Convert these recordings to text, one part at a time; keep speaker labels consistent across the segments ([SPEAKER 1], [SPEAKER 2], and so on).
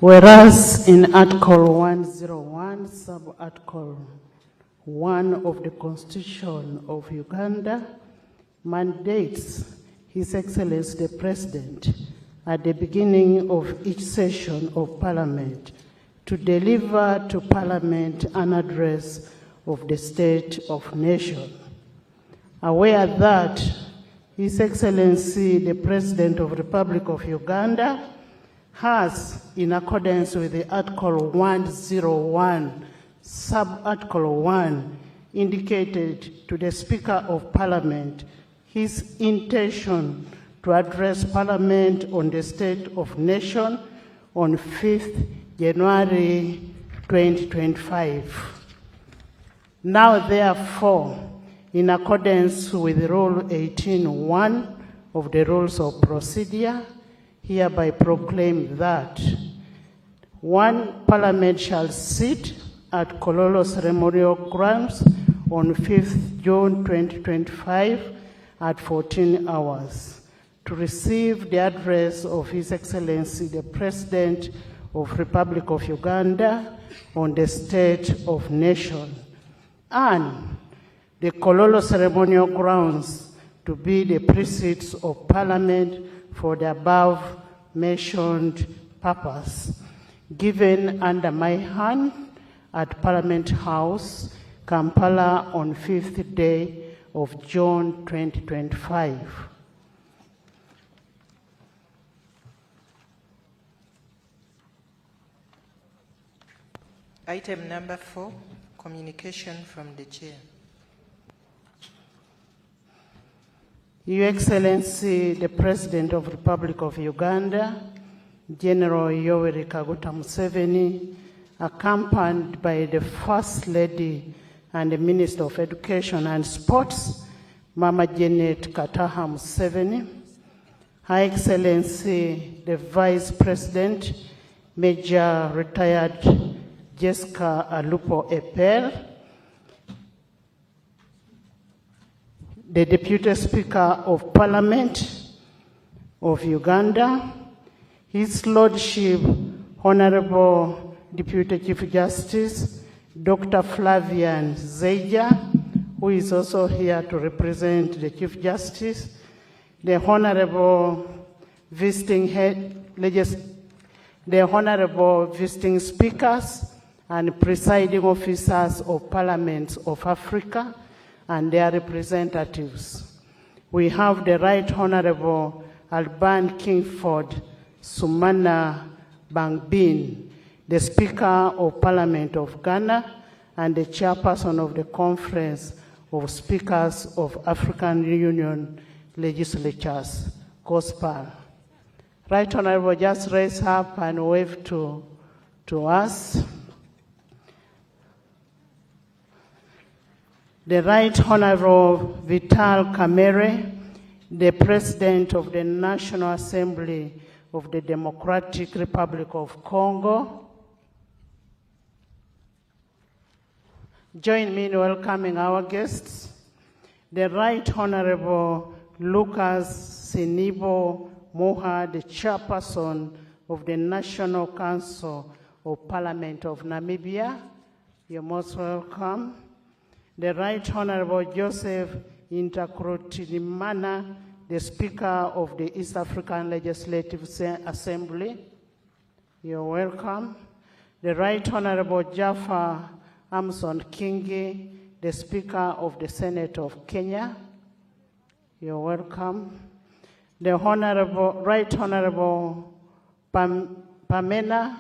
[SPEAKER 1] Whereas in Article 101, Sub-Article 1 of the Constitution of Uganda mandates His Excellency the President at the beginning of each session of Parliament to deliver to Parliament an address of the State of Nation. Aware that His Excellency the President of the Republic of Uganda has, in accordance with the Article 101, Sub-Article 1, indicated to the Speaker of Parliament his intention to address Parliament on the State of Nation on 5th January 2025. Now, therefore, in accordance with Rule 18.1 of the Rules of Procedure, hereby proclaim that 1. Parliament shall sit at Kololo ceremonial grounds on 5th June 2025 at 14 hours to receive the address of His Excellency the President of Republic of Uganda on the State of Nation, and the Kololo ceremonial grounds to be the precincts of Parliament for the above-mentioned purpose, given under my hand at Parliament House, Kampala, on 5th day of June 2025.
[SPEAKER 2] Item number 4, communication from the Chair.
[SPEAKER 1] Your Excellency, the President of the Republic of Uganda, General Yoweri Kaguta Museveni, accompanied by the First Lady and the Minister of Education and Sports, Mama Janet Kataha Museveni, Her Excellency, the Vice President, Major Retired Jessica Alupo Epel, the Deputy Speaker of Parliament of Uganda, His Lordship, Honorable Deputy Chief Justice, Dr. Flavian Zeija, who is also here to represent the Chief Justice, the Honorable Visiting Speakers and Presiding Officers of Parliaments of Africa, and their representatives. We have the Right Honorable Alban Kingford Sumana Bangbin, the Speaker of Parliament of Ghana and the Chairperson of the Conference of Speakers of African Union Legislatures, COSPAL. Right Honorable, just raise up and wave to us. The Right Honorable Vital Kamerhe, the President of the National Assembly of the Democratic Republic of Congo. Join me in welcoming our guests. The Right Honorable Lucas Sinibo Moha, the Chairperson of the National Council of Parliament of Namibia. You're most welcome. The Right Honorable Joseph Intakrotinimana, the Speaker of the East African Legislative Assembly. You're welcome. The Right Honorable Jaffa Amson Kingi, the Speaker of the Senate of Kenya. You're welcome. The Right Honorable Pamena,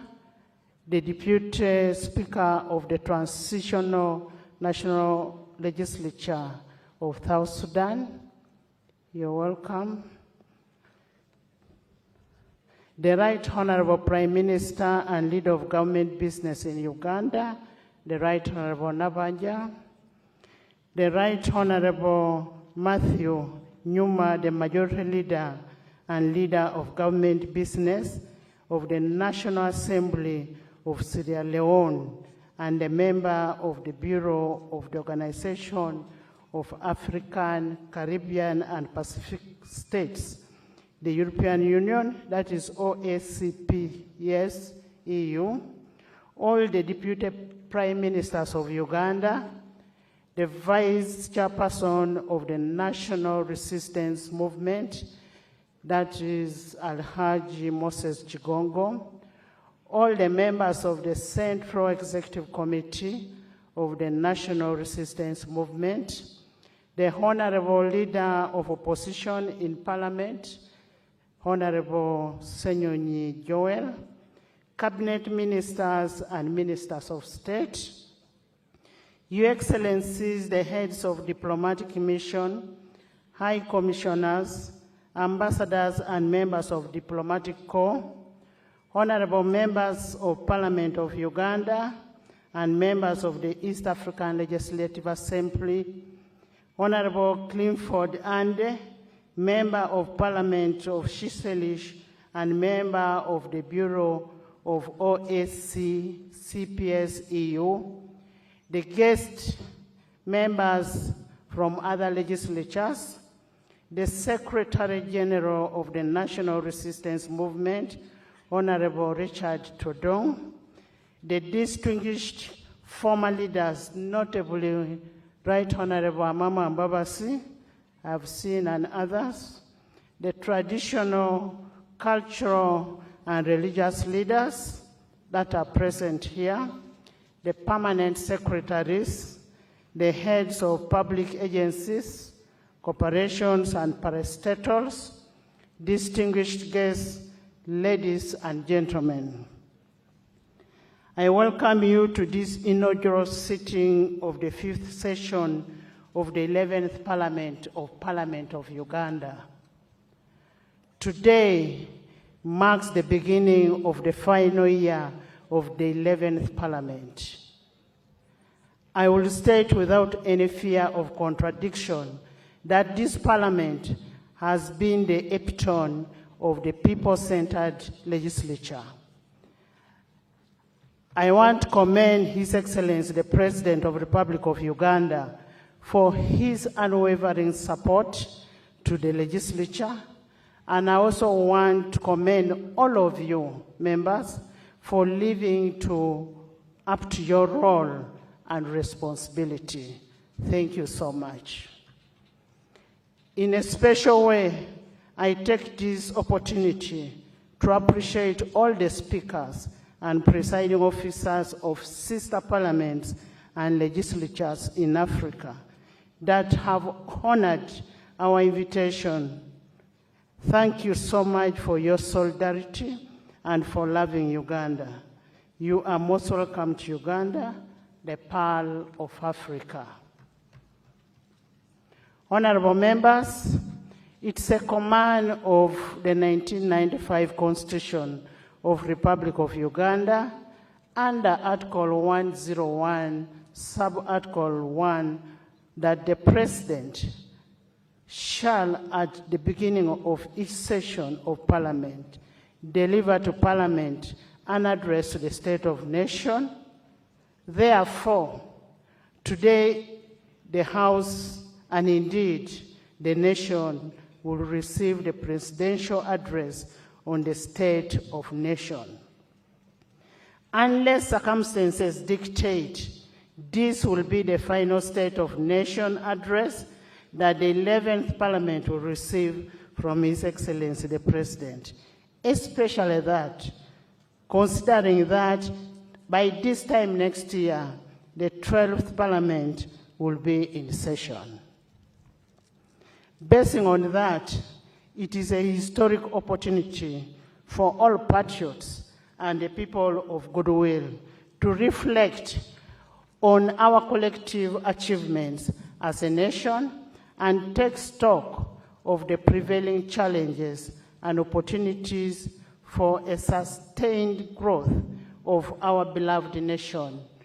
[SPEAKER 1] the Deputy Speaker of the Transitional National Legislature of South Sudan. You're welcome. The Right Honorable Prime Minister and Leader of Government Business in Uganda, the Right Honorable Nabanja. The Right Honorable Matthew Nyuma, the Majority Leader and Leader of Government Business of the National Assembly of Sierra Leone, and a member of the Bureau of the Organization of African, Caribbean, and Pacific States, the European Union, that is OACP, yes, EU, all the Deputy Prime Ministers of Uganda, the Vice Chairperson of the National Resistance Movement, that is Alhaji Moses Chigongo, all the members of the Central Executive Committee of the National Resistance Movement, the Honorable Leader of Opposition in Parliament, Honorable Senyonyi Joel, Cabinet Ministers and Ministers of State, Your Excellencies, the heads of diplomatic mission, High Commissioners, Ambassadors and members of Diplomatic Corps, Honorable members of Parliament of Uganda and members of the East African Legislative Assembly, Honorable Clifford Ande, Member of Parliament of Shiselish and member of the Bureau of OSC CPS EU, the guest members from other legislatures, the Secretary General of the National Resistance Movement, Honorable Richard Todong, the distinguished former leaders, notably Right Honorable Amama Mbabasi, I've seen, and others, the traditional, cultural, and religious leaders that are present here, the permanent secretaries, the heads of public agencies, corporations, and parastatals, distinguished guests, ladies and gentlemen. I welcome you to this inaugural sitting of the 5th session of the 11th Parliament of Uganda. Today marks the beginning of the final year of the 11th Parliament. I will state without any fear of contradiction that this Parliament has been the epitome of the people-centered legislature. I want to commend His Excellency, the President of the Republic of Uganda, for his unwavering support to the legislature, and I also want to commend all of you, members, for living up to your role and responsibility. Thank you so much. In a special way, I take this opportunity to appreciate all the speakers and presiding officers of sister parliaments and legislatures in Africa that have honored our invitation. Thank you so much for your solidarity and for loving Uganda. You are most welcome to Uganda, the Pearl of Africa. Honorable members, it's a command of the 1995 Constitution of Republic of Uganda under Article 101, Sub-Article 1, that the President shall, at the beginning of each session of Parliament, deliver to Parliament an address to the State of Nation. Therefore, today the House and indeed the nation will receive the presidential address on the State of Nation. Unless circumstances dictate, this will be the final State of Nation address that the 11th Parliament will receive from His Excellency the President. Especially that, considering that by this time next year, the 12th Parliament will be in session. Basing on that, it is a historic opportunity for all patriots and the people of goodwill to reflect on our collective achievements as a nation and take stock of the prevailing challenges and opportunities for a sustained growth of our beloved nation